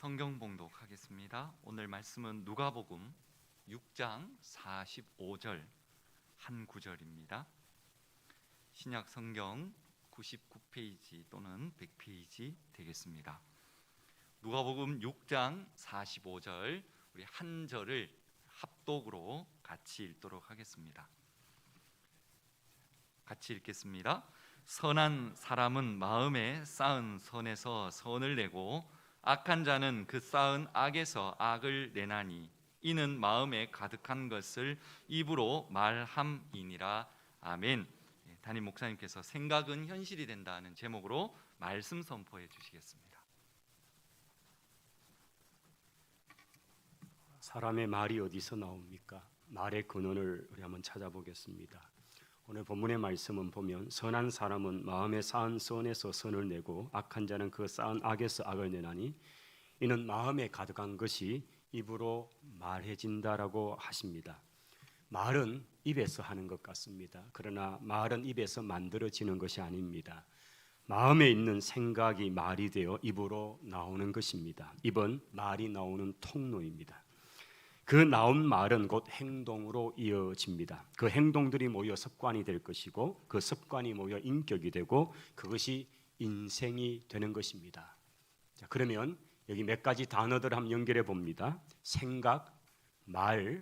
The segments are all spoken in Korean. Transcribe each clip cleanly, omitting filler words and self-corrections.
성경 봉독하겠습니다. 오늘 말씀은 누가복음 6장 45절 한 구절입니다. 신약 성경 99페이지 또는 100페이지 되겠습니다. 누가복음 6장 45절 우리 한 절을 합독으로 같이 읽도록 하겠습니다. 같이 읽겠습니다. 선한 사람은 마음에 쌓은 선에서 선을 내고 악한 자는 그 쌓은 악에서 악을 내나니 이는 마음에 가득한 것을 입으로 말함이니라. 아멘. 담임 목사님께서 생각은 현실이 된다는 제목으로 말씀 선포해 주시겠습니다. 사람의 말이 어디서 나옵니까? 말의 근원을 우리 한번 찾아보겠습니다. 오늘 본문의 말씀은 보면 선한 사람은 마음에 쌓은 선에서 선을 내고 악한 자는 그 쌓은 악에서 악을 내나니 이는 마음에 가득한 것이 입으로 말해진다라고 하십니다. 말은 입에서 하는 것 같습니다. 그러나 말은 입에서 만들어지는 것이 아닙니다. 마음에 있는 생각이 말이 되어 입으로 나오는 것입니다. 입은 말이 나오는 통로입니다. 그 나온 말은 곧 행동으로 이어집니다. 그 행동들이 모여 습관이 될 것이고 그 습관이 모여 인격이 되고 그것이 인생이 되는 것입니다. 자, 그러면 여기 몇 가지 단어들 한번 연결해 봅니다. 생각, 말,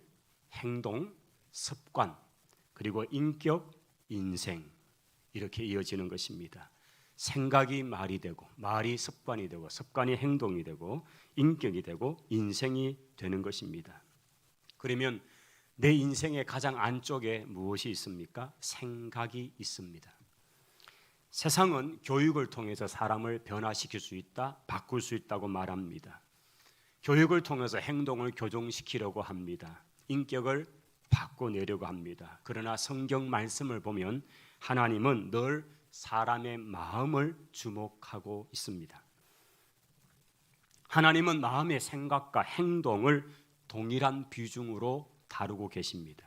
행동, 습관, 그리고 인격, 인생 이렇게 이어지는 것입니다. 생각이 말이 되고 말이 습관이 되고 습관이 행동이 되고 인격이 되고 인생이 되는 것입니다. 그러면 내 인생의 가장 안쪽에 무엇이 있습니까? 생각이 있습니다. 세상은 교육을 통해서 사람을 변화시킬 수 있다, 바꿀 수 있다고 말합니다. 교육을 통해서 행동을 교정시키려고 합니다. 인격을 바꿔내려고 합니다. 그러나 성경 말씀을 보면 하나님은 늘 사람의 마음을 주목하고 있습니다. 하나님은 마음의 생각과 행동을 동일한 비중으로 다루고 계십니다.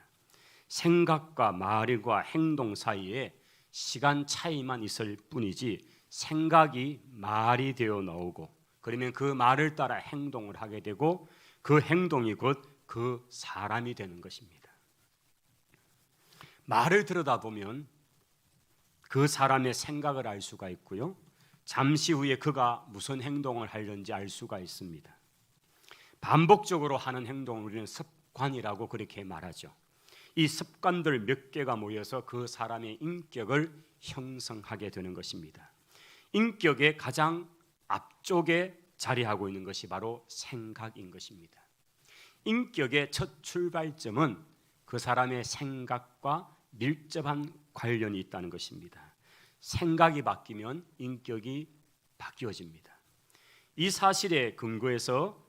생각과 말과 행동 사이에 시간 차이만 있을 뿐이지 생각이 말이 되어 나오고 그러면 그 말을 따라 행동을 하게 되고 그 행동이 곧 그 사람이 되는 것입니다. 말을 들여다보면 그 사람의 생각을 알 수가 있고요. 잠시 후에 그가 무슨 행동을 하려는지 알 수가 있습니다. 반복적으로 하는 행동을 우리는 습관이라고 그렇게 말하죠. 이 습관들 몇 개가 모여서 그 사람의 인격을 형성하게 되는 것입니다. 인격의 가장 앞쪽에 자리하고 있는 것이 바로 생각인 것입니다. 인격의 첫 출발점은 그 사람의 생각과 밀접한 관련이 있다는 것입니다. 생각이 바뀌면 인격이 바뀌어집니다. 이 사실에 근거해서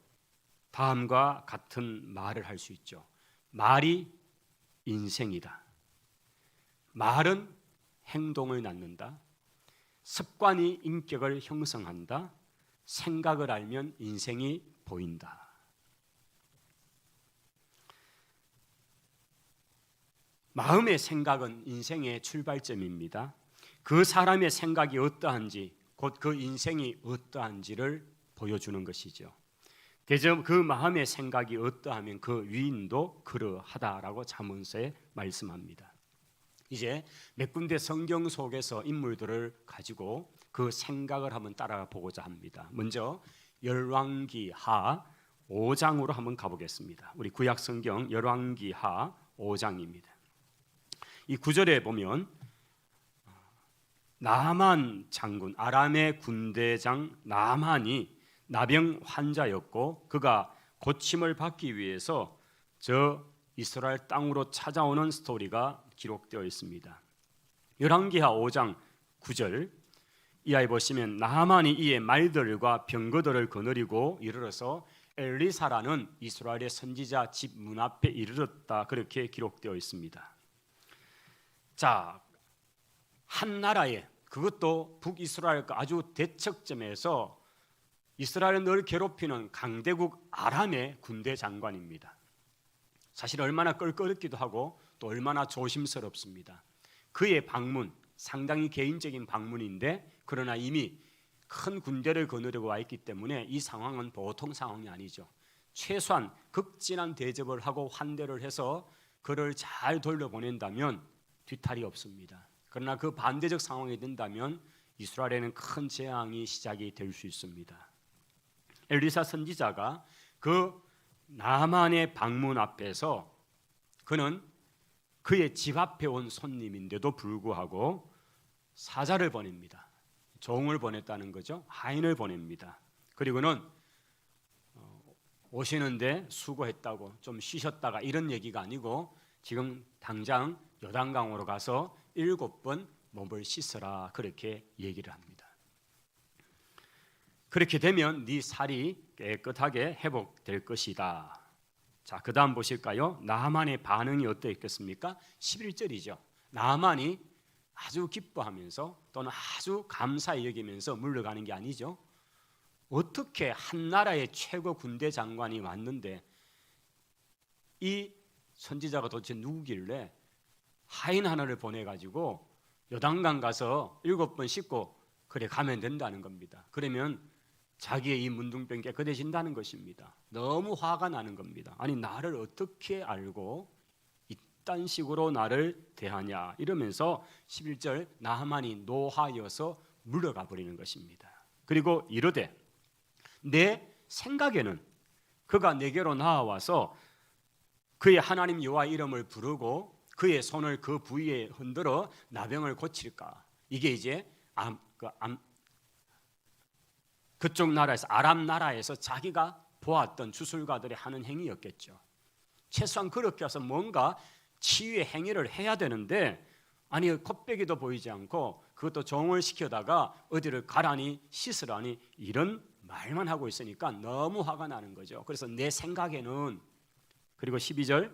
다음과 같은 말을 할 수 있죠. 말이 인생이다. 말은 행동을 낳는다. 습관이 인격을 형성한다. 생각을 알면 인생이 보인다. 마음의 생각은 인생의 출발점입니다. 그 사람의 생각이 어떠한지 곧 그 인생이 어떠한지를 보여주는 것이죠. 대저 그 마음의 생각이 어떠하면 그 위인도 그러하다라고 잠언서에 말씀합니다. 이제 몇 군데 성경 속에서 인물들을 가지고 그 생각을 한번 따라가 보고자 합니다. 먼저 열왕기하 5장으로 한번 가보겠습니다. 우리 구약 성경 열왕기하 5장입니다. 이 9절에 보면 나만 장군, 아람의 군대장 나만이 나병 환자였고 그가 고침을 받기 위해서 저 이스라엘 땅으로 찾아오는 스토리가 기록되어 있습니다. 열왕기하 5장 9절 이하에 보시면 나만이 이에 말들과 병거들을 거느리고 이르러서 엘리사라는 이스라엘의 선지자 집 문 앞에 이르렀다 그렇게 기록되어 있습니다. 자, 한 나라에 그것도 북이스라엘과 아주 대척점에서 이스라엘을 늘 괴롭히는 강대국 아람의 군대 장관입니다. 사실 얼마나 껄끄럽기도 하고 또 얼마나 조심스럽습니다. 그의 방문, 상당히 개인적인 방문인데 그러나 이미 큰 군대를 거느리고 와 있기 때문에 이 상황은 보통 상황이 아니죠. 최소한 극진한 대접을 하고 환대를 해서 그를 잘 돌려보낸다면 뒤탈이 없습니다. 그러나 그 반대적 상황이 된다면 이스라엘에는 큰 재앙이 시작이 될 수 있습니다. 엘리사 선지자가 그 나만의 방문 앞에서 그는 그의 집 앞에 온 손님인데도 불구하고 사자를 보냅니다. 종을 보냈다는 거죠. 하인을 보냅니다. 그리고는 오시는데 수고했다고 좀 쉬셨다가 이런 얘기가 아니고 지금 당장 요단강으로 가서 7번 몸을 씻어라 그렇게 얘기를 합니다. 그렇게 되면 네 살이 깨끗하게 회복될 것이다. 자, 그 다음 보실까요? 나만의 반응이 어떠했겠습니까? 11절이죠. 나만이 아주 기뻐하면서 또는 아주 감사히 여기면서 물러가는 게 아니죠. 어떻게 한 나라의 최고 군대 장관이 왔는데 이 선지자가 도대체 누구길래 하인 하나를 보내가지고 요단강 가서 7번 씻고 그래 가면 된다는 겁니다. 그러면 자기의 이 문둥병 깨끗해진다는 것입니다. 너무 화가 나는 겁니다. 아니 나를 어떻게 알고 이딴 식으로 나를 대하냐 이러면서 11절 나하만이 노하여서 물러가 버리는 것입니다. 그리고 이르되 내 생각에는 그가 내게로 나와서 그의 하나님 여호와 이름을 부르고 그의 손을 그 부위에 흔들어 나병을 고칠까? 이게 이제 그쪽 나라에서 아람 나라에서 자기가 보았던 주술가들이 하는 행위였겠죠. 최소한 그렇게 해서 뭔가 치유의 행위를 해야 되는데 아니 콧배기도 보이지 않고 그것도 종을 시켜다가 어디를 가라니 씻으라니 이런 말만 하고 있으니까 너무 화가 나는 거죠. 그래서 내 생각에는 그리고 12절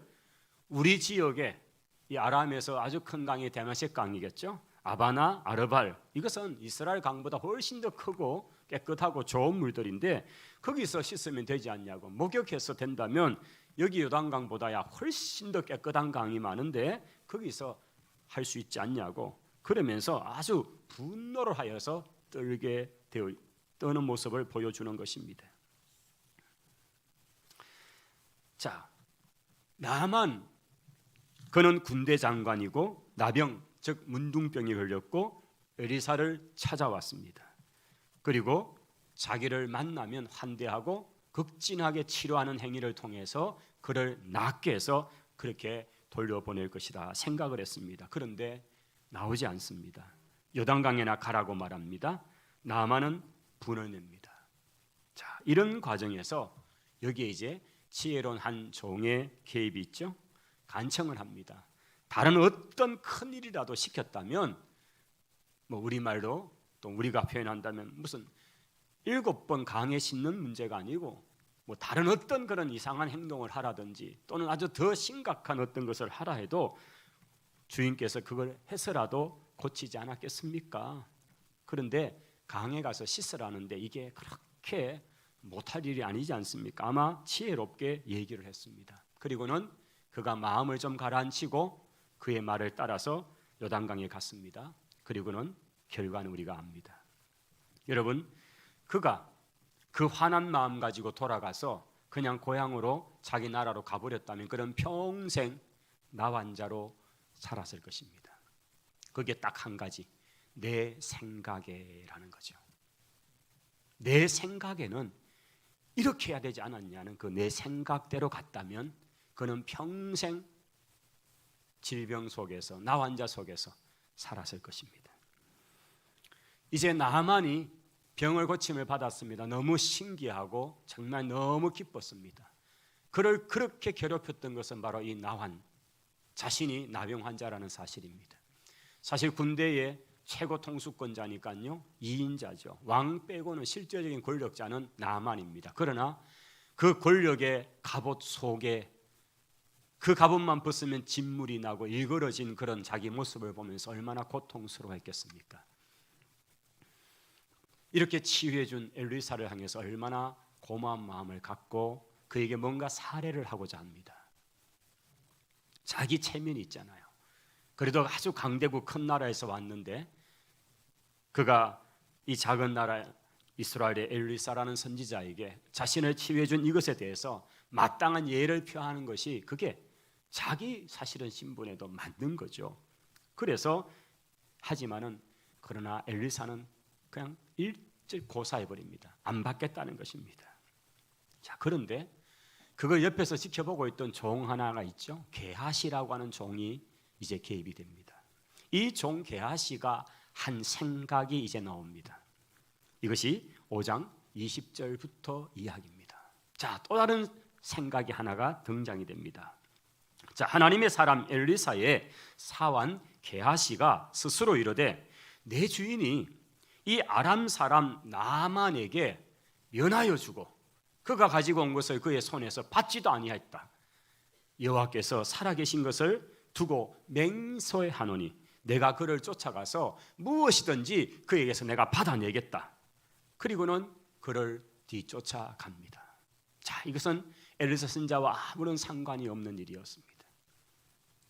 우리 지역에 이 아람에서 아주 큰 강이 데마섹 강이겠죠. 아바나 아르발 이것은 이스라엘 강보다 훨씬 더 크고 깨끗하고 좋은 물들인데 거기서 씻으면 되지 않냐고 목욕해서 된다면 여기 요단강보다야 훨씬 더 깨끗한 강이 많은데 거기서 할 수 있지 않냐고 그러면서 아주 분노를 하여서 떠는 모습을 보여주는 것입니다. 자, 나만 그는 군대 장관이고 나병 즉 문둥병이 걸렸고 엘리사를 찾아왔습니다. 그리고 자기를 만나면 환대하고 극진하게 치료하는 행위를 통해서 그를 낫게 해서 그렇게 돌려보낼 것이다 생각을 했습니다. 그런데 나오지 않습니다. 요단강에나 가라고 말합니다. 나만은 분을 냅니다. 자, 이런 과정에서 여기에 이제 지혜로운 한 종의 개입이 있죠. 간청을 합니다. 다른 어떤 큰 일이라도 시켰다면 뭐 우리말로 또 우리가 표현한다면 무슨 7번 강에 씻는 문제가 아니고 뭐 다른 어떤 그런 이상한 행동을 하라든지 또는 아주 더 심각한 어떤 것을 하라 해도 주인께서 그걸 해서라도 고치지 않았겠습니까? 그런데 강에 가서 씻으라는데 이게 그렇게 못할 일이 아니지 않습니까? 아마 지혜롭게 얘기를 했습니다. 그리고는 그가 마음을 좀 가라앉히고 그의 말을 따라서 요단강에 갔습니다. 그리고는 결과는 우리가 압니다. 여러분, 그가 그 화난 마음 가지고 돌아가서 그냥 고향으로 자기 나라로 가버렸다면 그런 평생 나환자로 살았을 것입니다. 그게 딱 한 가지, 내 생각에라는 거죠. 내 생각에는 이렇게 해야 되지 않았냐는 그 내 생각대로 갔다면 그는 평생 질병 속에서 나환자 속에서 살았을 것입니다. 이제 나하만이 병을 고침을 받았습니다. 너무 신기하고 정말 너무 기뻤습니다. 그를 그렇게 괴롭혔던 것은 바로 이 나환 자신이 나병 환자라는 사실입니다. 사실 군대의 최고 통수권자니까요 2인자죠. 왕 빼고는 실제적인 권력자는 나하만입니다. 그러나 그 권력의 갑옷 속에 그 갑옷만 벗으면 진물이 나고 일그러진 그런 자기 모습을 보면서 얼마나 고통스러워했겠습니까? 이렇게 치유해 준 엘리사를 향해서 얼마나 고마운 마음을 갖고 그에게 뭔가 사례를 하고자 합니다. 자기 체면이 있잖아요. 그래도 아주 강대국 큰 나라에서 왔는데 그가 이 작은 나라 이스라엘의 엘리사라는 선지자에게 자신을 치유해 준 이것에 대해서 마땅한 예를 표하는 것이 그게 자기 사실은 신분에도 맞는 거죠. 그래서 하지만은 그러나 엘리사는 그냥 일찍 고사해 버립니다. 안 받겠다는 것입니다. 자, 그런데 그걸 옆에서 지켜보고 있던 종 하나가 있죠. 게하시라고 하는 종이 이제 개입이 됩니다. 이 종 게하시가 한 생각이 이제 나옵니다. 이것이 5장 20절부터 이야기입니다. 자, 또 다른 생각이 하나가 등장이 됩니다. 자, 하나님의 사람 엘리사의 사환 게하시가 스스로 이르되 내 주인이 이 아람 사람 나만에게 면하여 주고 그가 가지고 온 것을 그의 손에서 받지도 아니하였다. 여호와께서 살아계신 것을 두고 맹세하노니 내가 그를 쫓아가서 무엇이든지 그에게서 내가 받아내겠다. 그리고는 그를 뒤쫓아갑니다. 자, 이것은 엘리사 선지자와 아무런 상관이 없는 일이었습니다.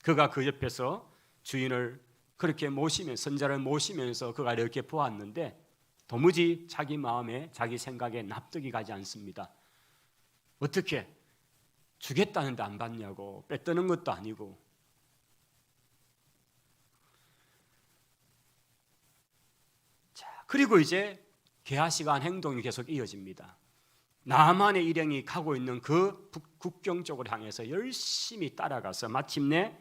그가 그 옆에서 주인을 그렇게 모시면서 선지자를 모시면서 그가 이렇게 보았는데 도무지 자기 마음에 자기 생각에 납득이 가지 않습니다. 어떻게 주겠다는데 안 받냐고, 뺏드는 것도 아니고. 자, 그리고 이제 게하시가 한 행동이 계속 이어집니다. 나만의 일행이 가고 있는 그 국경 쪽을 향해서 열심히 따라가서 마침내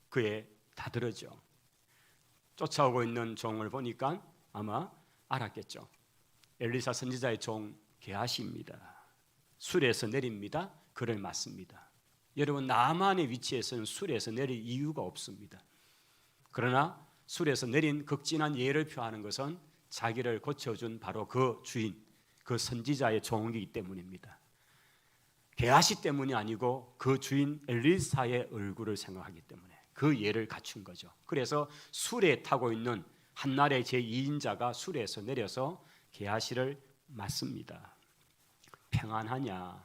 그에 다들어죠. 쫓아오고 있는 종을 보니까 아마 알았겠죠. 엘리사 선지자의 종 게하시입니다. 술에서 내립니다. 그를 맞습니다. 여러분, 나만의 위치에서는 술에서 내릴 이유가 없습니다. 그러나 술에서 내린 극진한 예를 표하는 것은 자기를 고쳐준 바로 그 주인, 그 선지자의 종이기 때문입니다. 게하시 때문이 아니고 그 주인 엘리사의 얼굴을 생각하기 때문에 그 예를 갖춘 거죠. 그래서 술에 타고 있는 한날의 제2인자가 술에서 내려서 게하시를 맞습니다. 평안하냐,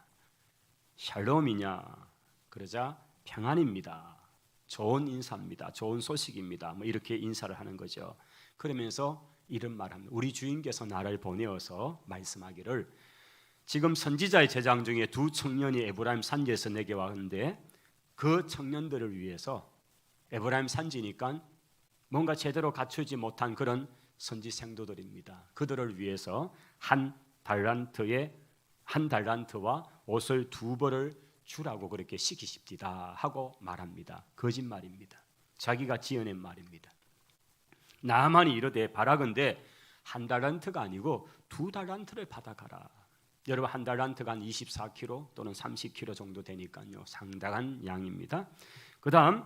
샬롬이냐, 그러자 평안입니다. 좋은 인사입니다. 좋은 소식입니다. 뭐 이렇게 인사를 하는 거죠. 그러면서 이런 말합니다. 우리 주인께서 나를 보내어서 말씀하기를 지금 선지자의 제장 중에 두 청년이 에브라임 산지에서 내게 왔는데 그 청년들을 위해서 에브라임 산지니까 뭔가 제대로 갖추지 못한 그런 선지 생도들입니다. 그들을 위해서 한 달란트와 옷을 2벌을 주라고 그렇게 시키십디다 하고 말합니다. 거짓말입니다. 자기가 지어낸 말입니다. 나만이 이르되 바라건대 한 달란트가 아니고 2달란트를 받아가라. 여러분, 한 달란트가 한 24kg 또는 30kg 정도 되니까요, 상당한 양입니다. 그 다음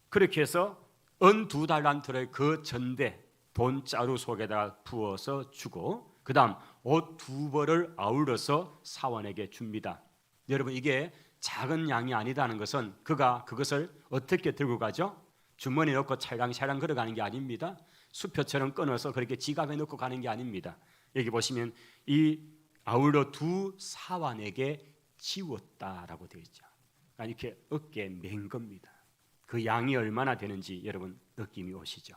그렇게 해서 은 2달란트를 그 전대 돈자루 속에다가 부어서 주고 그 다음 옷 2벌을 아울러서 사환에게 줍니다. 여러분, 이게 작은 양이 아니다는 것은 그가 그것을 어떻게 들고 가죠? 주머니에 넣고 찰랑찰랑 걸어가는 게 아닙니다. 수표처럼 끊어서 그렇게 지갑에 넣고 가는 게 아닙니다. 여기 보시면 이 아울러 2 사환에게 지웠다라고 되어 있죠. 그러니까 이렇게 어깨에 맨 겁니다. 그 양이 얼마나 되는지 여러분 느낌이 오시죠?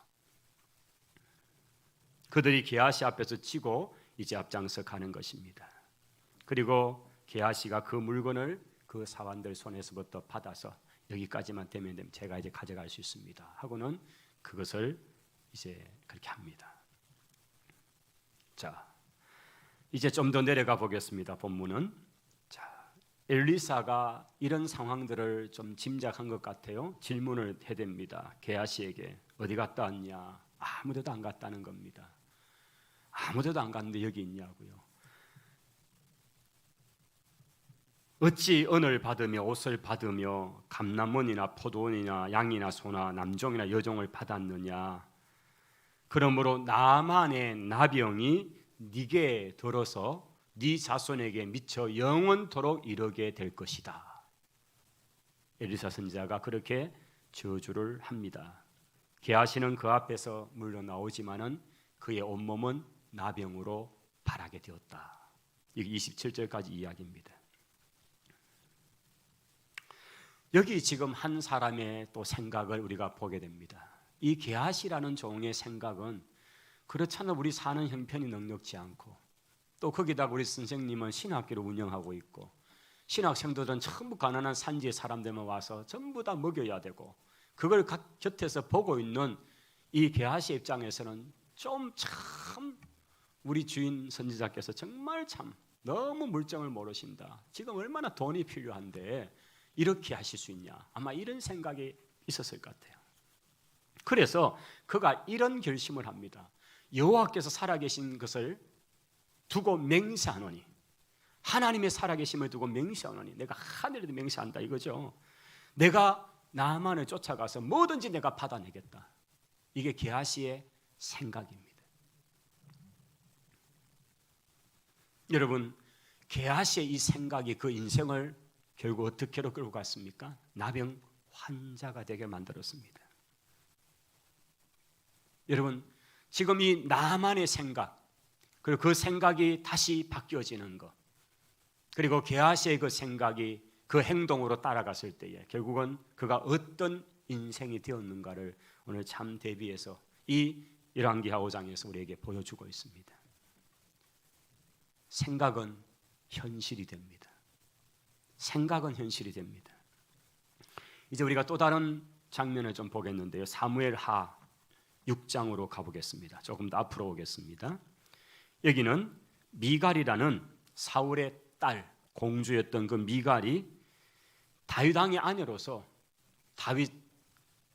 그들이 게하시 앞에서 치고 이제 앞장서 가는 것입니다. 그리고 게하시가 그 물건을 그 사환들 손에서부터 받아서 여기까지만 되면 제가 이제 가져갈 수 있습니다 하고는 그것을 이제 그렇게 합니다. 자, 이제 좀 더 내려가 보겠습니다. 본문은 자, 엘리사가 이런 상황들을 좀 짐작한 것 같아요. 질문을 해댑니다. 게하시에게 어디 갔다 왔냐? 아무데도 안 갔다는 겁니다. 아무데도 안 갔는데 여기 있냐고요. 어찌 은을 받으며 옷을 받으며 감람원이나 포도원이나 양이나 소나 남종이나 여종을 받았느냐? 그러므로 나만의 나병이 네게 들어서 네 자손에게 미쳐 영원토록 이르게 될 것이다. 엘리사 선지자가 그렇게 저주를 합니다. 게하시는 그 앞에서 물러나오지만은 그의 온몸은 나병으로 발하게 되었다. 이게 27절까지 이야기입니다. 여기 지금 한 사람의 또 생각을 우리가 보게 됩니다. 이 게하시라는 종의 생각은 그렇잖아, 우리 사는 형편이 넉넉지 않고 또 거기다가 우리 선생님은 신학교를 운영하고 있고 신학생들은 전부 가난한 산지의 사람들만 와서 전부 다 먹여야 되고 그걸 곁에서 보고 있는 이 게하시 입장에서는 좀 참 우리 주인 선지자께서 정말 참 너무 물정을 모르신다. 지금 얼마나 돈이 필요한데 이렇게 하실 수 있냐. 아마 이런 생각이 있었을 것 같아요. 그래서 그가 이런 결심을 합니다. 여호와께서 살아계신 것을 두고 맹세하노니, 하나님의 살아계심을 두고 맹세하노니, 내가 하늘에도 맹세한다 이거죠. 내가 나만을 쫓아가서 뭐든지 내가 받아내겠다. 이게 게하시의 생각입니다. 여러분, 게하시의 이 생각이 그 인생을 결국 어떻게로 끌고 갔습니까? 나병 환자가 되게 만들었습니다. 여러분, 지금 이 나만의 생각, 그리고 그 생각이 다시 바뀌어지는 것, 그리고 게하시의 그 생각이 그 행동으로 따라갔을 때에 결국은 그가 어떤 인생이 되었는가를 오늘 참 대비해서 이 열왕기하 5장에서 우리에게 보여주고 있습니다. 생각은 현실이 됩니다. 생각은 현실이 됩니다. 이제 우리가 또 다른 장면을 좀 보겠는데요. 사무엘하 6장으로 가보겠습니다. 조금 더 앞으로 오겠습니다. 여기는 미갈이라는 사울의 딸, 공주였던 그 미갈이 다윗 왕의 아내로서 다윗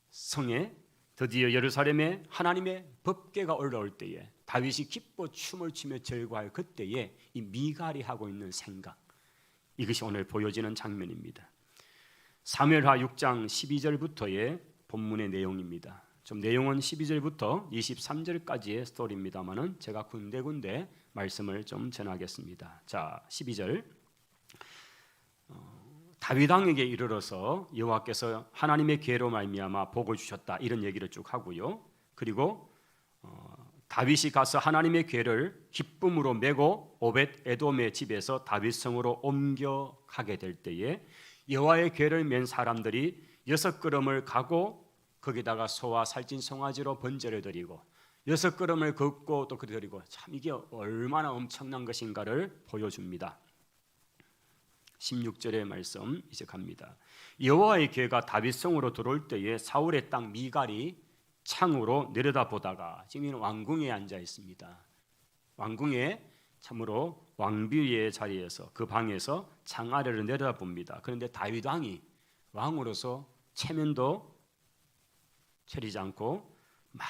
성에 드디어 예루살렘에 하나님의 법궤가 올라올 때에 다윗이 기뻐 춤을 추며 절구할 그때에 이 미갈이 하고 있는 생각, 이것이 오늘 보여지는 장면입니다. 사무엘하 6장 12절부터의 본문의 내용입니다. 좀 내용은 12절부터 23절까지의 스토리입니다만은 제가 군데군데 말씀을 좀 전하겠습니다. 자, 12절. 다윗 왕에게 이르러서 여호와께서 하나님의 계로 말미암아 복을 주셨다, 이런 얘기를 쭉 하고요. 그리고 다윗이 가서 하나님의 궤를 기쁨으로 메고 오벳 에돔의 집에서 다윗 성으로 옮겨 가게 될 때에 여호와의 궤를 맨 사람들이 6걸음을 가고 거기다가 소와 살찐 송아지로 번제를 드리고 6걸음을 걷고 또 드리고, 참 이게 얼마나 엄청난 것인가를 보여줍니다. 16절의 말씀 이제 갑니다. 여호와의 궤가 다윗 성으로 들어올 때에 사울의 땅 미갈이 창으로 내려다보다가, 지금 왕궁에 앉아 있습니다. 왕궁에 참으로 왕비의 자리에서 그 방에서 창 아래를 내려다봅니다. 그런데 다윗 왕이 왕으로서 체면도 차리지 않고 막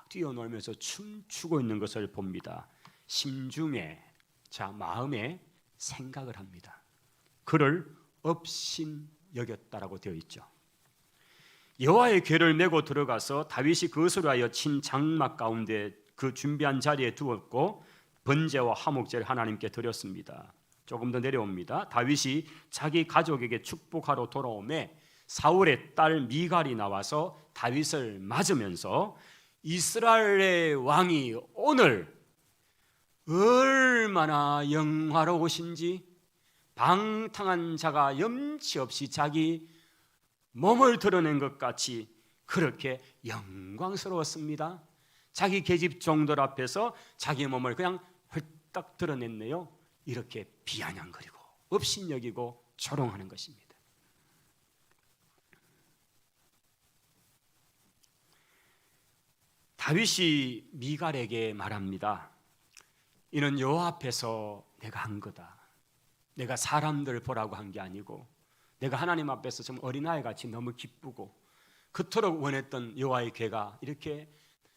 뛰어놀면서 춤추고 있는 것을 봅니다. 심중에, 자, 마음에 생각을 합니다. 그를 업신 여겼다라고 되어 있죠. 여호와의 궤를 메고 들어가서 다윗이 그것으로 하여 친 장막 가운데 그 준비한 자리에 두었고 번제와 화목제를 하나님께 드렸습니다. 조금 더 내려옵니다. 다윗이 자기 가족에게 축복하러 돌아오매 사울의 딸 미갈이 나와서 다윗을 맞으면서 이스라엘의 왕이 오늘 얼마나 영화로우신지, 방탕한 자가 염치 없이 자기 몸을 드러낸 것 같이 그렇게 영광스러웠습니다. 자기 계집 종들 앞에서 자기 몸을 그냥 헐떡 드러냈네요. 이렇게 비아냥거리고 업신여기고 조롱하는 것입니다. 다윗이 미갈에게 말합니다. 이는 여호와 앞에서 내가 한 거다. 내가 사람들 보라고 한 게 아니고 내가 하나님 앞에서 좀 어린아이같이 너무 기쁘고 그토록 원했던 여호와의 궤가 이렇게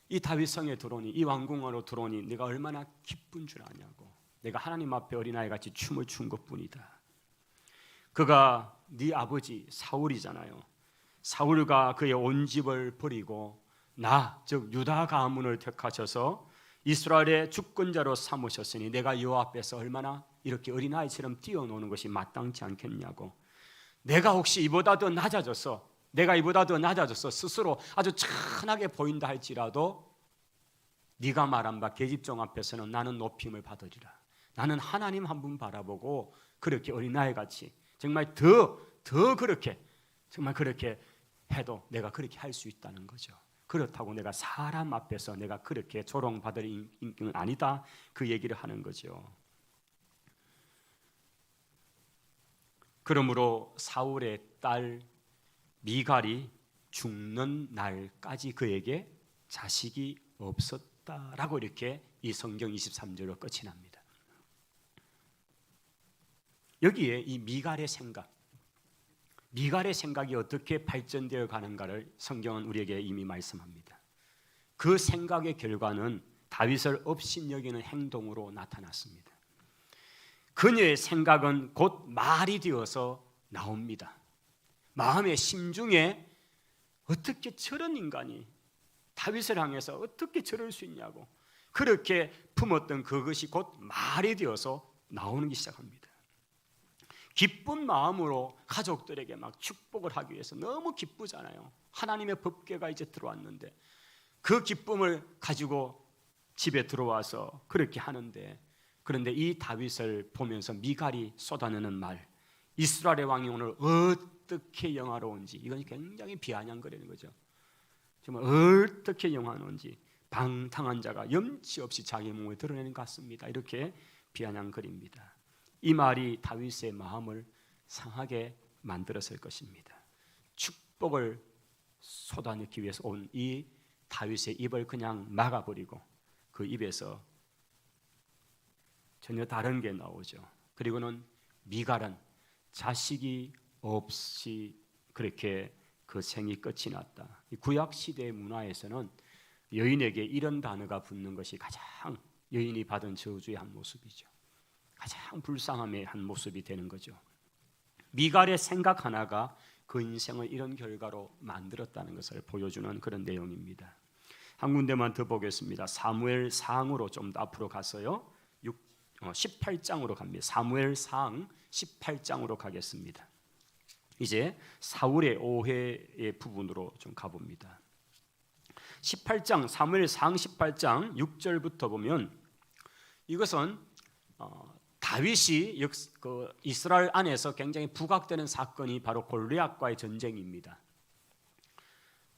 이 다윗 성에 들어오니, 이 왕궁으로 들어오니 내가 얼마나 기쁜 줄 아냐고. 내가 하나님 앞에 어린아이같이 춤을 춘 것뿐이다. 그가 네 아버지 사울이잖아요. 사울과 그의 온 집을 버리고 나, 즉 유다 가문을 택하셔서 이스라엘의 주권자로 삼으셨으니 내가 여호와 앞에서 얼마나 이렇게 어린아이처럼 뛰어노는 것이 마땅치 않겠냐고. 내가 혹시 이보다 더 낮아져서, 내가 이보다 더 낮아져서 스스로 아주 천하게 보인다 할지라도 네가 말한 바 계집종 앞에서는 나는 높임을 받으리라. 나는 하나님 한 분 바라보고 그렇게 어린아이같이 정말 더 그렇게, 정말 그렇게 해도 내가 그렇게 할 수 있다는 거죠. 그렇다고 내가 사람 앞에서 내가 그렇게 조롱받을 인격은 아니다, 그 얘기를 하는 거죠. 그러므로 사울의 딸 미갈이 죽는 날까지 그에게 자식이 없었다라고 이렇게 이 성경 23절로 끝이 납니다. 여기에 이 미갈의 생각이 어떻게 발전되어 가는가를 성경은 우리에게 이미 말씀합니다. 그 생각의 결과는 다윗을 업신여기는 행동으로 나타났습니다. 그녀의 생각은 곧 말이 되어서 나옵니다. 마음의 심중에 어떻게 저런 인간이 다윗을 향해서 어떻게 저럴 수 있냐고 그렇게 품었던 그것이 곧 말이 되어서 나오기 시작합니다. 기쁜 마음으로 가족들에게 막 축복을 하기 위해서 너무 기쁘잖아요. 하나님의 법궤가 이제 들어왔는데 그 기쁨을 가지고 집에 들어와서 그렇게 하는데, 그런데 이 다윗을 보면서 미갈이 쏟아내는 말, 이스라엘의 왕이 오늘 어떻게 영화로운지, 이건 굉장히 비아냥거리는 거죠. 정말 어떻게 영화로운지, 방탕한 자가 염치 없이 자기 몸을 드러내는 것 같습니다. 이렇게 비아냥거립니다. 이 말이 다윗의 마음을 상하게 만들었을 것입니다. 축복을 쏟아내기 위해서 온 이 다윗의 입을 그냥 막아버리고 그 입에서 전혀 다른 게 나오죠. 그리고는 미갈은 자식이 없이 그렇게 그 생이 끝이 났다. 이 구약 시대의 문화에서는 여인에게 이런 단어가 붙는 것이 가장 여인이 받은 저주의 한 모습이죠. 가장 불쌍함의 한 모습이 되는 거죠. 미갈의 생각 하나가 그 인생을 이런 결과로 만들었다는 것을 보여주는 그런 내용입니다. 한 군데만 더 보겠습니다. 사무엘상으로 좀 더 앞으로 가서요. 18장으로 갑니다. 사무엘상 18장으로 가겠습니다. 이제 사울의 오해의 부분으로 좀 가봅니다. 18장 사무엘상 18장 6절부터 보면 이것은 다윗이 이스라엘 안에서 굉장히 부각되는 사건이 바로 골리앗과의 전쟁입니다.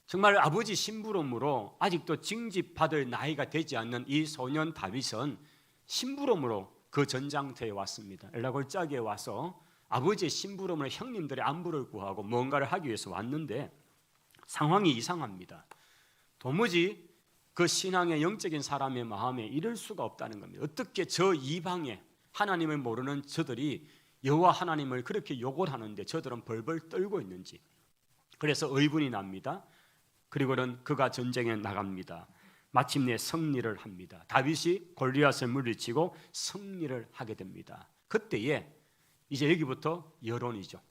정말 아버지 심부름으로 아직도 징집받을 나이가 되지 않는 이 소년 다윗은 심부름으로 그 전장터에 왔습니다. 엘라골짜기에 와서 아버지의 심부름으로 형님들의 안부를 구하고 뭔가를 하기 위해서 왔는데 상황이 이상합니다. 도무지 그 신앙의 영적인 사람의 마음에 이럴 수가 없다는 겁니다. 어떻게 저 이방에 하나님을 모르는 저들이 여호와 하나님을 그렇게 욕을 하는데 저들은 벌벌 떨고 있는지. 그래서 의분이 납니다. 그리고는 그가 전쟁에 나갑니다. 마침내 승리를 합니다. 다윗이 골리앗을 물리치고 승리를 하게 됩니다. 그때에 이제 여기부터 여론이죠.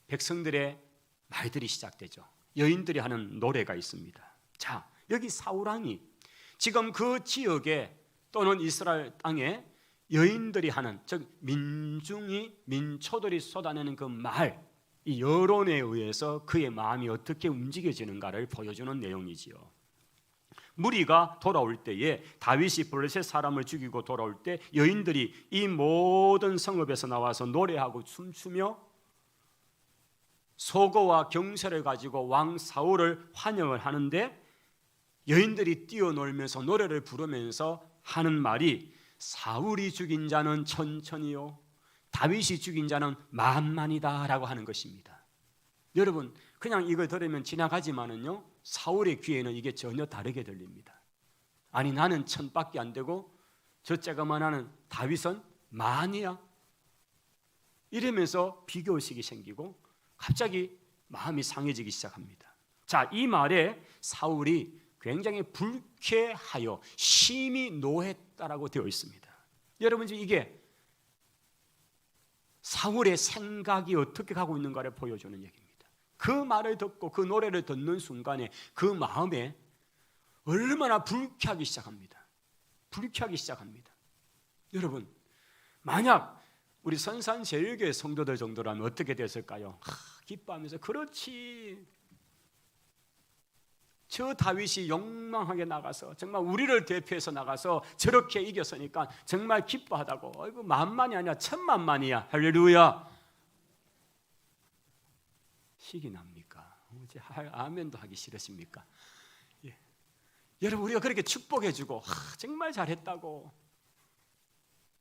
백성들의 말들이 시작되죠. 여인들이 하는 노래가 있습니다. 자, 여기 사울왕이 지금 그 지역에 또는 이스라엘 땅에 여인들이 하는, 즉 민초들이 쏟아내는 그 말, 이 여론에 의해서 그의 마음이 어떻게 움직여지는가를 보여주는 내용이지요. 무리가 돌아올 때에 다윗이 블레셋 사람을 죽이고 돌아올 때 여인들이 이 모든 성읍에서 나와서 노래하고 춤추며 소고와 경쇠를 가지고 왕 사울을 환영을 하는데, 여인들이 뛰어놀면서 노래를 부르면서 하는 말이 사울이 죽인 자는 천천히요 다윗이 죽인 자는 만만이다라고 하는 것입니다. 여러분, 그냥 이걸 들으면 지나가지만은요, 사울의 귀에는 이게 전혀 다르게 들립니다. 아니, 나는 천밖에 안 되고 저째가만 하는 다윗은 만이야, 이러면서 비교의식이 생기고 갑자기 마음이 상해지기 시작합니다. 자, 이 말에 사울이 굉장히 불쾌하여 심히 노했다라고 되어 있습니다. 여러분, 지금 이게 사울의 생각이 어떻게 가고 있는가를 보여주는 얘기입니다. 그 말을 듣고 그 노래를 듣는 순간에 그 마음에 얼마나 불쾌하기 시작합니다. 불쾌하기 시작합니다. 여러분, 만약 우리 선산제일교회 성도들 정도라면 어떻게 됐을까요? 기뻐하면서 그렇지, 저 다윗이 용망하게 나가서 정말 우리를 대표해서 나가서 저렇게 이겼으니까 정말 기뻐하다고, 아이고 만만이 아니야 천만만이야, 할렐루야. 식이 납니까? 아멘도 하기 싫으십니까? 예. 여러분, 우리가 그렇게 축복해주고 정말 잘했다고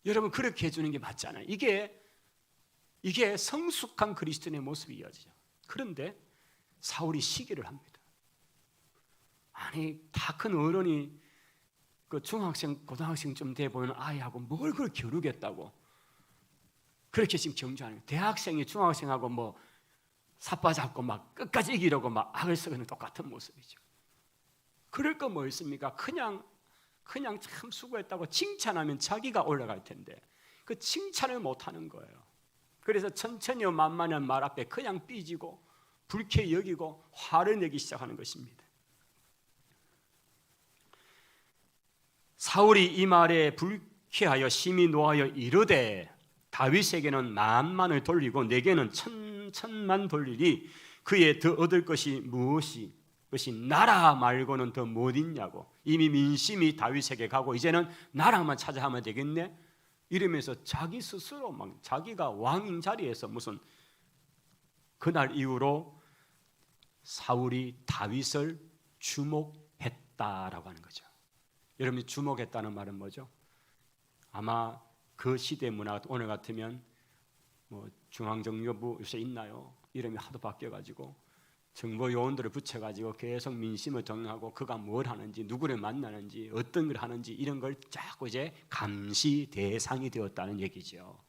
여러분 그렇게 해주는 게 맞잖아요. 이게 이게 성숙한 그리스도인의 모습이 이어지죠. 그런데 사울이 시기를 합니다. 아니 다 큰 어른이 그 중학생, 고등학생쯤 돼 보이는 아이하고 뭘 그걸 겨루겠다고 그렇게 지금 경주하는 거예요. 대학생이 중학생하고 뭐 삿바 잡고 막 끝까지 이기려고 막 악을 쓰는 똑같은 모습이죠. 그럴 거 뭐 있습니까? 그냥 참 수고했다고 칭찬하면 자기가 올라갈 텐데 그 칭찬을 못하는 거예요. 그래서 천천히 만만한 말 앞에 그냥 삐지고 불쾌히 여기고 화를 내기 시작하는 것입니다. 사울이 이 말에 불쾌하여 심히 노하여 이르되 다윗에게는 만만을 돌리고 내게는 천만 돌리리 그에 더 얻을 것이 무엇이 나라 말고는 더 못 있냐고. 이미 민심이 다윗에게 가고 이제는 나라만 찾아하면 되겠네 이러면서 자기 스스로 막 자기가 왕인 자리에서 무슨 그날 이후로 사울이 다윗을 주목했다라고 하는 거죠. 여러분이 주목했다는 말은 뭐죠? 아마 그 시대 문화 오늘 같으면 뭐 중앙정여부 요새 있나요? 이름이 하도 바뀌어가지고 정보 요원들을 붙여가지고 계속 민심을 정하고 그가 뭘 하는지 누구를 만나는지 어떤 걸 하는지 이런 걸 자꾸 이제 감시 대상이 되었다는 얘기죠.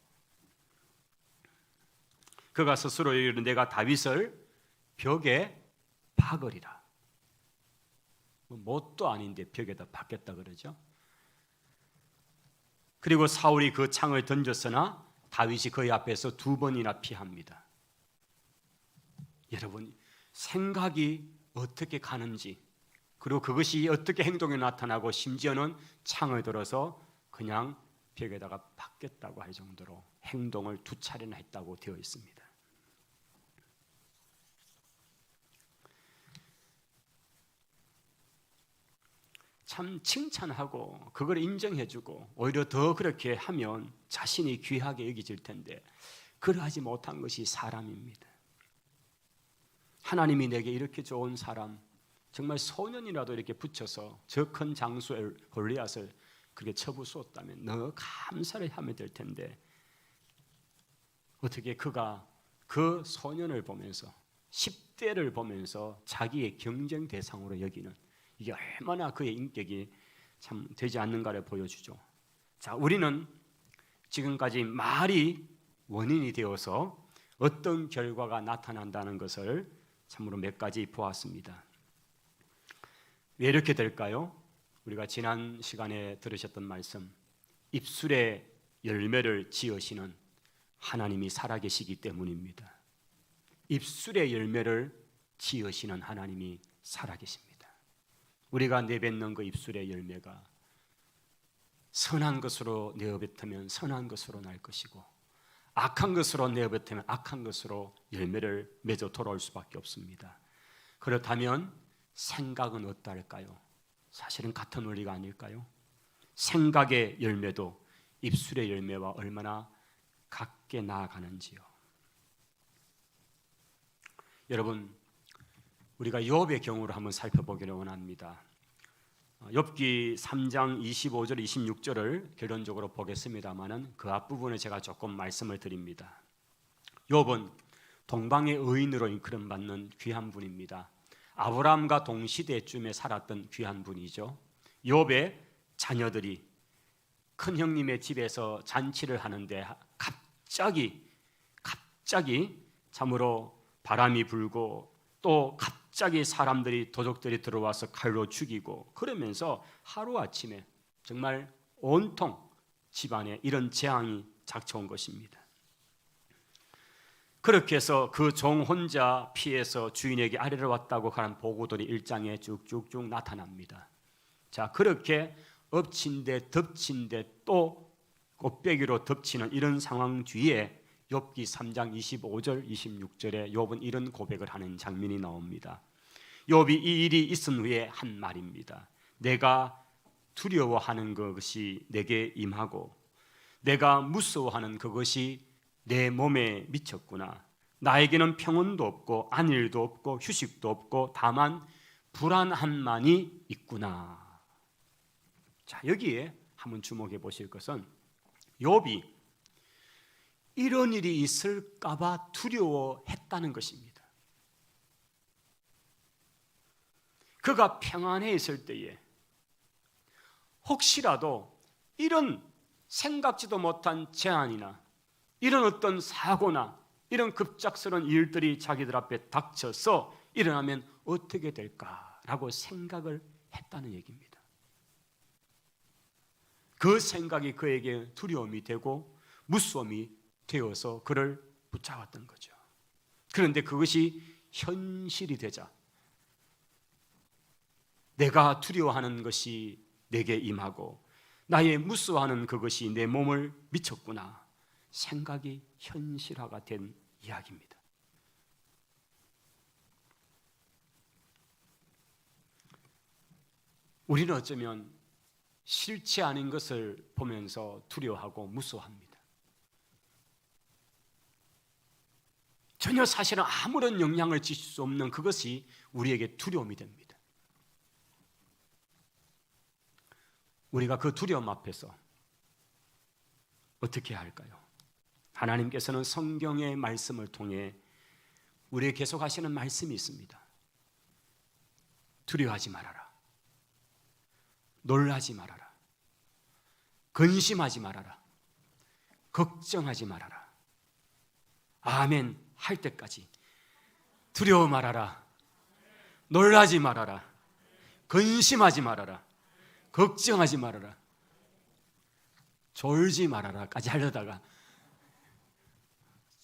그가 스스로 이르되 내가 다윗을 벽에 박으리라. 뭣도 아닌데 벽에다 박겠다 그러죠. 그리고 사울이 그 창을 던졌으나 다윗이 그의 앞에서 2번이나 피합니다. 여러분 생각이 어떻게 가는지 그리고 그것이 어떻게 행동에 나타나고 심지어는 창을 들어서 그냥 벽에다가 박겠다고 할 정도로 행동을 2차례나 했다고 되어 있습니다. 참 칭찬하고 그걸 인정해주고 오히려 더 그렇게 하면 자신이 귀하게 여겨질 텐데 그러하지 못한 것이 사람입니다. 하나님이 내게 이렇게 좋은 사람 정말 소년이라도 이렇게 붙여서 저 큰 장수의 골리앗을 그렇게 쳐부수었다면 너 감사를 하면 될 텐데 어떻게 그가 그 소년을 보면서 10대를 보면서 자기의 경쟁 대상으로 여기는 이게 얼마나 그의 인격이 참 되지 않는가를 보여주죠. 자, 우리는 지금까지 말이 원인이 되어서 어떤 결과가 나타난다는 것을 참으로 몇 가지 보았습니다. 왜 이렇게 될까요? 우리가 지난 시간에 들으셨던 말씀, 입술에 열매를 지으시는 하나님이 살아계시기 때문입니다. 입술에 열매를 지으시는 하나님이 살아계십니다. 우리가 내뱉는 그 입술의 열매가 선한 것으로 내어뱉으면 선한 것으로 날 것이고 악한 것으로 내어뱉으면 악한 것으로 열매를 맺어 돌아올 수밖에 없습니다. 그렇다면 생각은 어떨까요? 사실은 같은 원리가 아닐까요? 생각의 열매도 입술의 열매와 얼마나 같게 나아가는지요. 여러분, 우리가 욥의 경우를 한번 살펴보기를 원합니다. 욥기 3장 25절 26절을 결론적으로 보겠습니다마는 그 앞부분에 제가 조금 말씀을 드립니다. 욥은 동방의 의인으로 일컬음받는 귀한 분입니다. 아브라함과 동시대쯤에 살았던 귀한 분이죠. 욥의 자녀들이 큰 형님의 집에서 잔치를 하는데 갑자기 참으로 바람이 불고 또 갑자기 사람들이 도적들이 들어와서 칼로 죽이고 그러면서 하루아침에 정말 온통 집안에 이런 재앙이 닥쳐온 것입니다. 그렇게 해서 그 종 혼자 피해서 주인에게 아뢰러 왔다고 하는 보고들이 1장에 쭉쭉쭉 나타납니다. 자, 그렇게 엎친 데 덮친 데 또 꽃배기로 덮치는 이런 상황 뒤에 욥기 3장 25절 26절에 욥은 이런 고백을 하는 장면이 나옵니다. 욥이 이 일이 있은 후에 한 말입니다. 내가 두려워하는 것이 내게 임하고 내가 무서워하는 그것이 내 몸에 미쳤구나. 나에게는 평온도 없고 안일도 없고 휴식도 없고 다만 불안함만이 있구나. 자, 여기에 한번 주목해 보실 것은 욥이 이런 일이 있을까봐 두려워했다는 것입니다. 그가 평안해 있을 때에 혹시라도 이런 생각지도 못한 재앙이나 이런 어떤 사고나 이런 급작스러운 일들이 자기들 앞에 닥쳐서 일어나면 어떻게 될까라고 생각을 했다는 얘기입니다. 그 생각이 그에게 두려움이 되고 무서움이 되어서 그를 붙잡았던 거죠. 그런데 그것이 현실이 되자 내가 두려워하는 것이 내게 임하고 나의 무서워하는 그것이 내 몸을 미쳤구나 생각이 현실화가 된 이야기입니다. 우리는 어쩌면 실체 아닌 것을 보면서 두려워하고 무서워합니다. 전혀 사실은 아무런 영향을 지실 수 없는 그것이 우리에게 두려움이 됩니다. 우리가 그 두려움 앞에서 어떻게 해야 할까요? 하나님께서는 성경의 말씀을 통해 우리에게 계속 하시는 말씀이 있습니다. 두려워하지 말아라. 놀라지 말아라. 근심하지 말아라. 걱정하지 말아라. 아멘 할 때까지 두려워 말아라. 놀라지 말아라. 근심하지 말아라. 걱정하지 말아라. 졸지 말아라까지 하려다가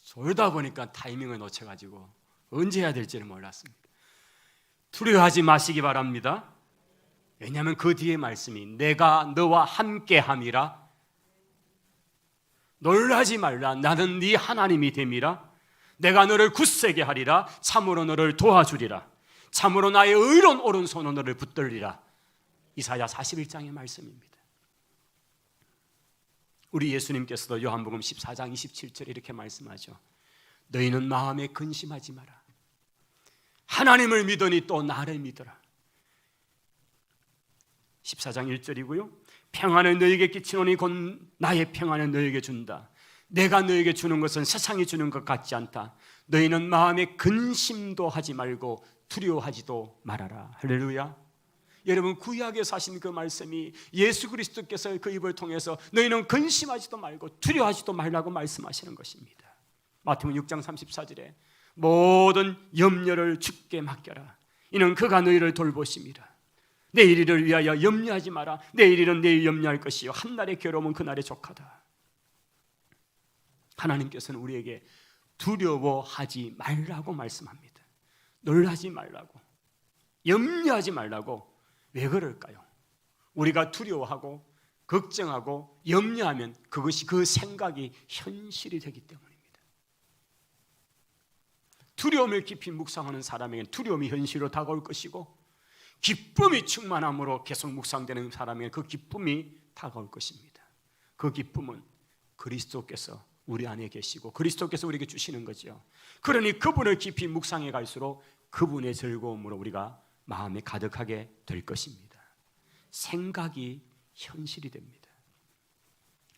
졸다 보니까 타이밍을 놓쳐가지고 언제 해야 될지를 몰랐습니다. 두려워하지 마시기 바랍니다. 왜냐하면 그 뒤에 말씀이 내가 너와 함께함이라. 놀라지 말라. 나는 네 하나님이 됨이라. 내가 너를 굳세게 하리라. 참으로 너를 도와주리라. 참으로 나의 의로운 오른손으로 너를 붙들리라. 이사야 41장의 말씀입니다. 우리 예수님께서도 요한복음 14장 27절에 이렇게 말씀하죠. 너희는 마음에 근심하지 마라. 하나님을 믿으니 또 나를 믿어라. 14장 1절이고요. 평안을 너희에게 끼치노니 곧 나의 평안을 너희에게 준다. 내가 너희에게 주는 것은 세상이 주는 것 같지 않다. 너희는 마음에 근심도 하지 말고 두려워하지도 말아라. 할렐루야. 여러분 구약에서 하신 그 말씀이 예수 그리스도께서 그 입을 통해서 너희는 근심하지도 말고 두려워하지도 말라고 말씀하시는 것입니다. 마태복음 6장 34절에 모든 염려를 주께 맡겨라. 이는 그가 너희를 돌보심이라. 내일 일을 위하여 염려하지 마라. 내일 일은 내일 염려할 것이요 한날의 괴로움은 그날의 족하다. 하나님께서는 우리에게 두려워하지 말라고 말씀합니다. 놀라지 말라고, 염려하지 말라고. 왜 그럴까요? 우리가 두려워하고 걱정하고 염려하면 그것이 그 생각이 현실이 되기 때문입니다. 두려움을 깊이 묵상하는 사람에게는 두려움이 현실로 다가올 것이고 기쁨이 충만함으로 계속 묵상되는 사람에게는 그 기쁨이 다가올 것입니다. 그 기쁨은 그리스도께서 우리 안에 계시고 그리스도께서 우리에게 주시는 거죠. 그러니 그분을 깊이 묵상해 갈수록 그분의 즐거움으로 우리가 마음에 가득하게 될 것입니다. 생각이 현실이 됩니다.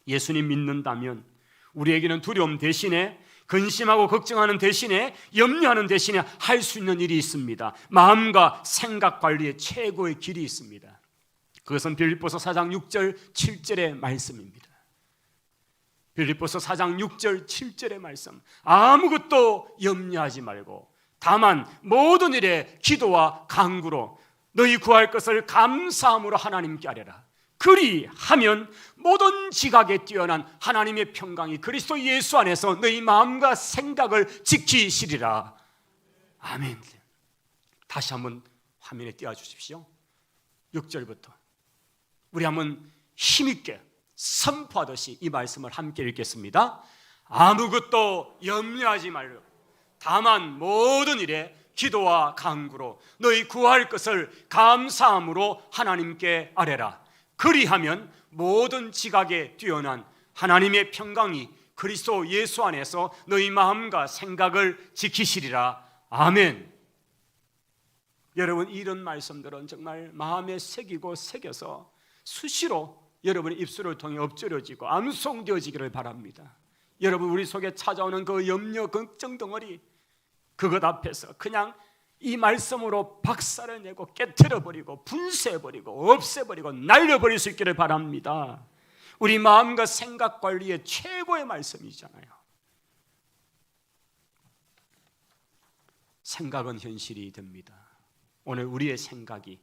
예수님 믿는다면 우리에게는 두려움 대신에 근심하고 걱정하는 대신에 염려하는 대신에 할 수 있는 일이 있습니다. 마음과 생각 관리의 최고의 길이 있습니다. 그것은 빌립보서 4장 6절 7절의 말씀입니다. 빌립보서 4장 6절 7절의 말씀. 아무것도 염려하지 말고 다만 모든 일에 기도와 간구로 너희 구할 것을 감사함으로 하나님께 아뢰라. 그리하면 모든 지각에 뛰어난 하나님의 평강이 그리스도 예수 안에서 너희 마음과 생각을 지키시리라. 아멘. 다시 한번 화면에 띄워주십시오. 6절부터 우리 한번 힘있게 선포하듯이 이 말씀을 함께 읽겠습니다. 아무것도 염려하지 말고 다만 모든 일에 기도와 간구로 너희 구할 것을 감사함으로 하나님께 아뢰라. 그리하면 모든 지각에 뛰어난 하나님의 평강이 그리스도 예수 안에서 너희 마음과 생각을 지키시리라. 아멘. 여러분 이런 말씀들은 정말 마음에 새기고 새겨서 수시로 여러분의 입술을 통해 엎드려지고 암송되어지기를 바랍니다. 여러분, 우리 속에 찾아오는 그 염려, 걱정 덩어리, 그것 앞에서 그냥 이 말씀으로 박살을 내고 깨트려버리고 분쇄해버리고 없애버리고 날려버릴 수 있기를 바랍니다. 우리 마음과 생각 관리의 최고의 말씀이잖아요. 생각은 현실이 됩니다. 오늘 우리의 생각이,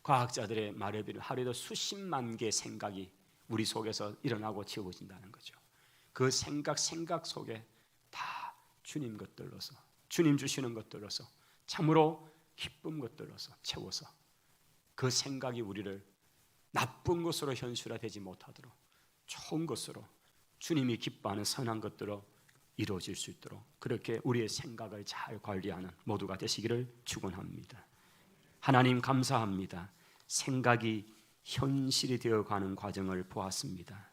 과학자들의 말에 비하면 하루에도 수십만 개의 생각이 우리 속에서 일어나고 지워진다는 거죠. 그 생각 속에 다 주님 것들로서, 주님 주시는 것들로서, 참으로 기쁜 것들로서 채워서 그 생각이 우리를 나쁜 것으로 현실화되지 못하도록 좋은 것으로, 주님이 기뻐하는 선한 것들로 이루어질 수 있도록 그렇게 우리의 생각을 잘 관리하는 모두가 되시기를 축원합니다. 하나님 감사합니다. 생각이 현실이 되어가는 과정을 보았습니다.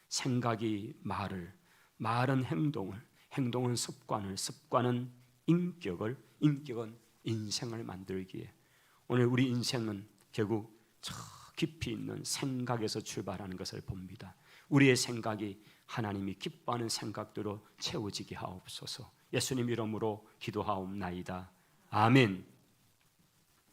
생각이 말을, 말은 행동을, 행동은 습관을, 습관은 인격을, 인격은 인생을 만들기에 오늘 우리 인생은 결국 저 깊이 있는 생각에서 출발하는 것을 봅니다. 우리의 생각이 하나님이 기뻐하는 생각대로 채워지게 하옵소서. 예수님 이름으로 기도하옵나이다. 아멘.